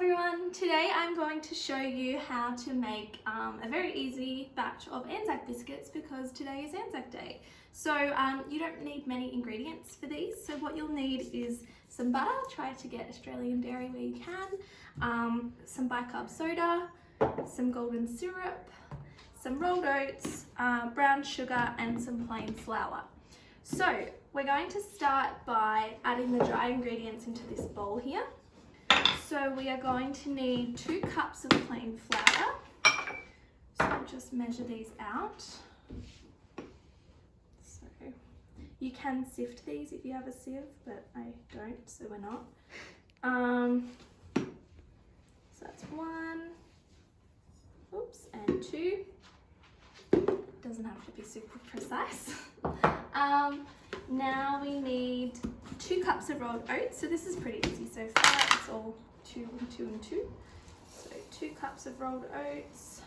everyone, today I'm going to show you how to make a very easy batch of Anzac biscuits because today is Anzac Day. So you don't need many ingredients for these. So what you'll need is some butter, try to get Australian dairy where you can, some bicarb soda, some golden syrup, some rolled oats, brown sugar and some plain flour. So we're going to start by adding the dry ingredients into this bowl here. So we are going to need 2 cups of plain flour. So I'll just measure these out. So you can sift these if you have a sieve, but I don't, so we're not. So that's 1, oops, and 2. Doesn't have to be super precise. Now we need 2 cups of rolled oats. So this is pretty easy so far. It's all 2 and 2 and 2. So 2 cups of rolled oats.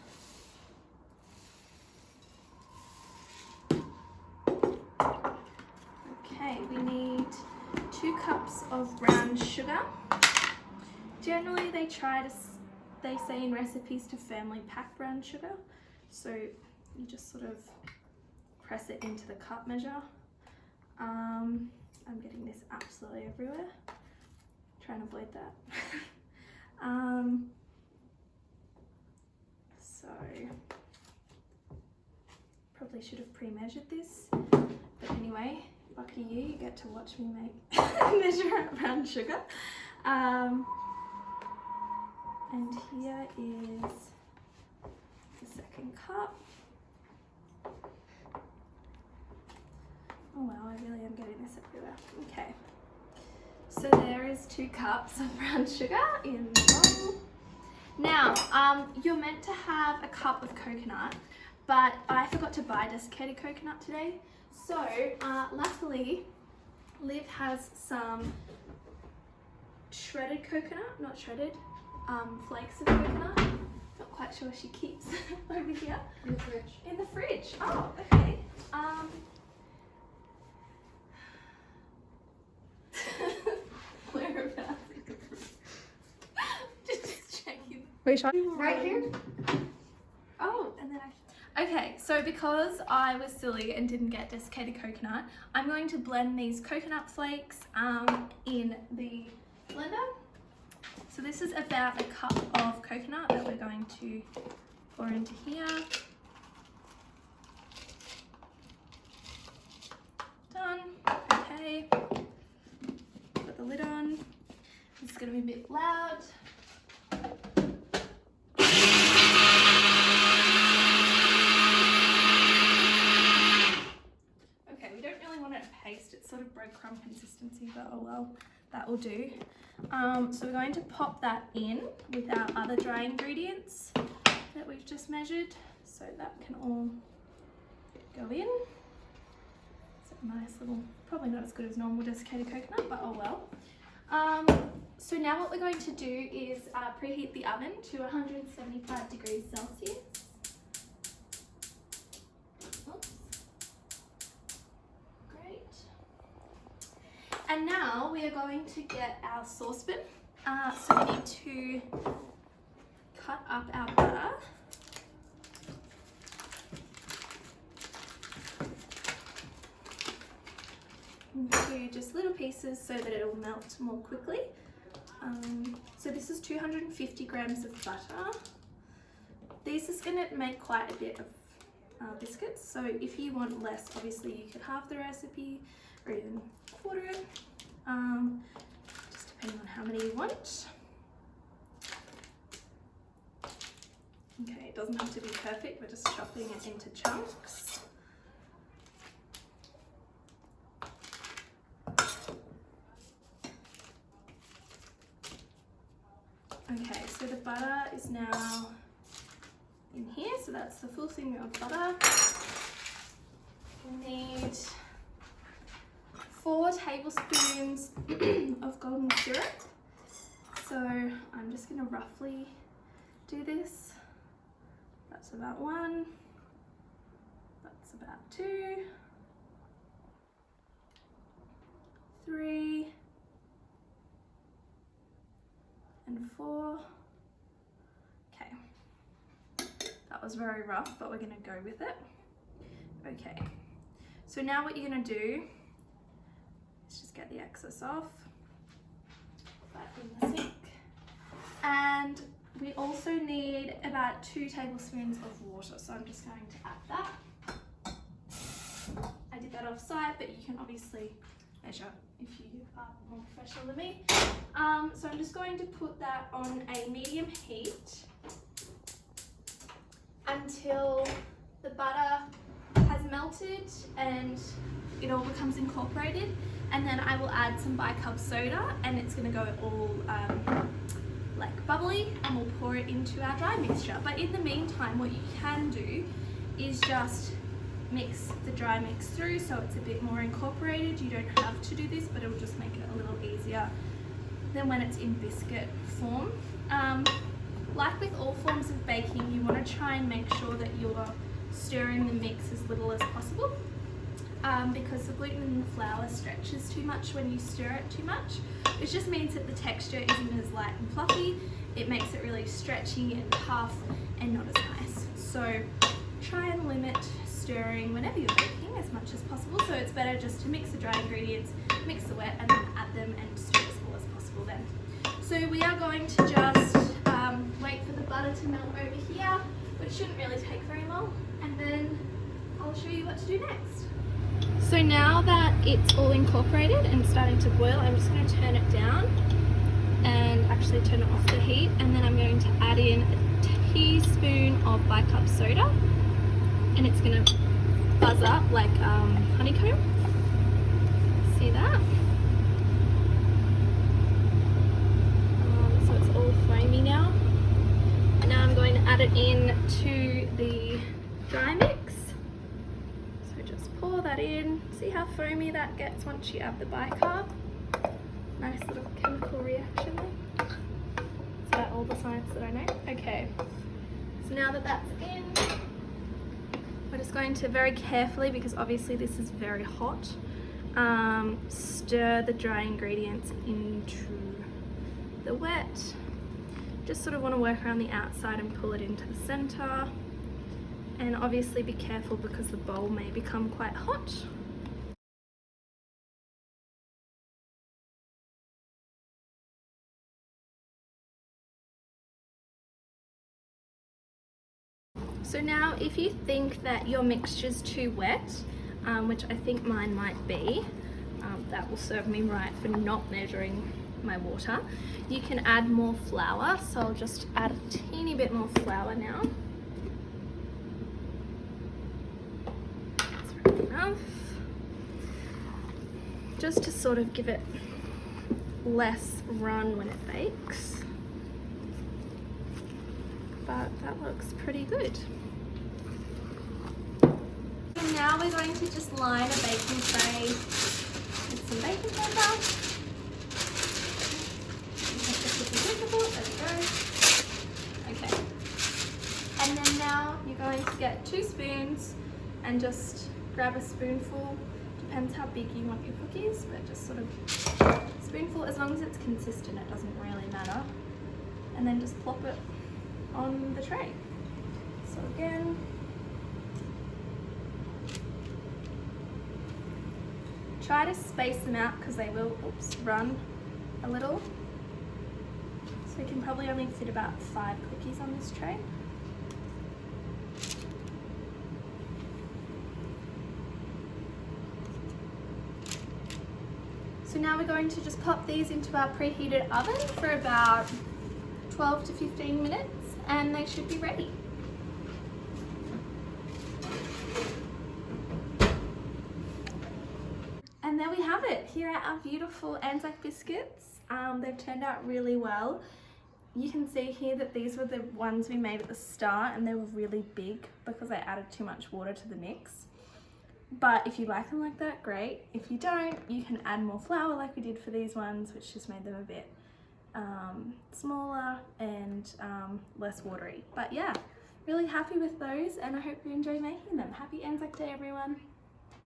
Okay, we need 2 cups of brown sugar. Generally they say in recipes to firmly pack brown sugar. So you just sort of press it into the cup measure. I'm getting this absolutely everywhere. Try and avoid that. So probably should have pre-measured this, but anyway, lucky you get to watch me measure out brown sugar. And here is the second cup. Oh wow, I really am getting this everywhere. Okay, so there is 2 cups of brown sugar in the bowl. Now, you're meant to have a cup of coconut, but I forgot to buy desiccated coconut today. So, luckily, Liv has some shredded coconut, not shredded, flakes of coconut. Not quite sure she keeps over here. In the fridge. In the fridge. Oh, okay. Whereabouts? Just checking. Wait, right here? Oh, and then okay, so because I was silly and didn't get desiccated coconut, I'm going to blend these coconut flakes in the blender. So this is about a cup of coconut that we're going to pour into here. Done. Okay. Put the lid on. This is going to be a bit loud. Okay, we don't really want it a paste. It's sort of breadcrumb consistency, but oh well, that will do. So we're going to pop that in with our other dry ingredients that we've just measured. So that can all go in. Nice little, probably not as good as normal desiccated coconut, but oh well. So now what we're going to do is preheat the oven to 175 degrees Celsius. Oops. Great. And now we are going to get our saucepan. So we need to cut up our butter. Into just little pieces so that it will melt more quickly. So this is 250 grams of butter. This is going to make quite a bit of biscuits, so if you want less, obviously you could halve the recipe or even quarter it, just depending on how many you want. Okay, it doesn't have to be perfect, we're just chopping it into chunks. Okay, so the butter is now in here, so that's the full thing of butter. We need 4 tablespoons of golden syrup. So I'm just going to roughly do this. That's about 1, that's about 2, 3, and spoonful. Okay, that was very rough, but we're gonna go with it. Okay, so now what you're gonna do is just get the excess off, put that in the sink. And we also need about 2 tablespoons of water, so I'm just going to add that. I did that off site, but you can obviously measure if you are more professional than me. So I'm just going to put that on a medium heat until the butter has melted and it all becomes incorporated, and then I will add some bicarb soda and it's going to go all like bubbly, and we'll pour it into our dry mixture. But in the meantime, what you can do is just mix the dry mix through so it's a bit more incorporated. You don't have to do this, but it will just make it a little easier than when it's in biscuit form. Like with all forms of baking, you want to try and make sure that you're stirring the mix as little as possible, because the gluten in the flour stretches too much when you stir it too much, which just means that the texture isn't as light and fluffy. It makes it really stretchy and tough and not as nice. So try and limit stirring whenever you're baking as much as possible. So it's better just to mix the dry ingredients, mix the wet, and then add them and stir as little as possible then. So we are going to just wait for the butter to melt over here, which shouldn't really take very long, and then I'll show you what to do next. So now that it's all incorporated and starting to boil, I'm just going to turn it down and actually turn it off the heat, and then I'm going to add in a teaspoon of bicarb soda, and it's going to buzz up like honeycomb. See that? So it's all foamy now. And now I'm going to add it in to the dry mix. So just pour that in. See how foamy that gets once you add the bicarb? Nice little chemical reaction there. Is that all the science that I know? Okay. So now that that's in, we're just going to very carefully, because obviously this is very hot, stir the dry ingredients into the wet. Just sort of want to work around the outside and pull it into the center. And obviously be careful because the bowl may become quite hot. So now if you think that your mixture's too wet, which I think mine might be, that will serve me right for not measuring my water, you can add more flour. So I'll just add a teeny bit more flour now. That's right enough. Just to sort of give it less run when it bakes. But that looks pretty good. And now we're going to just line a baking tray with some baking powder. There we go. Okay. And then now you're going to get 2 spoons and just grab a spoonful. Depends how big you want your cookies, but just sort of spoonful, as long as it's consistent, it doesn't really matter. And then just plop it on the tray. So again, try to space them out because they will run a little. So you can probably only fit about 5 cookies on this tray. So now we're going to just pop these into our preheated oven for about 12 to 15 minutes and they should be ready. And there we have it. Here are our beautiful Anzac biscuits. They've turned out really well. You can see here that these were the ones we made at the start and they were really big because I added too much water to the mix. But if you like them like that, great. If you don't, you can add more flour like we did for these ones, which just made them a bit smaller and less watery. But yeah, really happy with those and I hope you enjoy making them. Happy Anzac Day, everyone.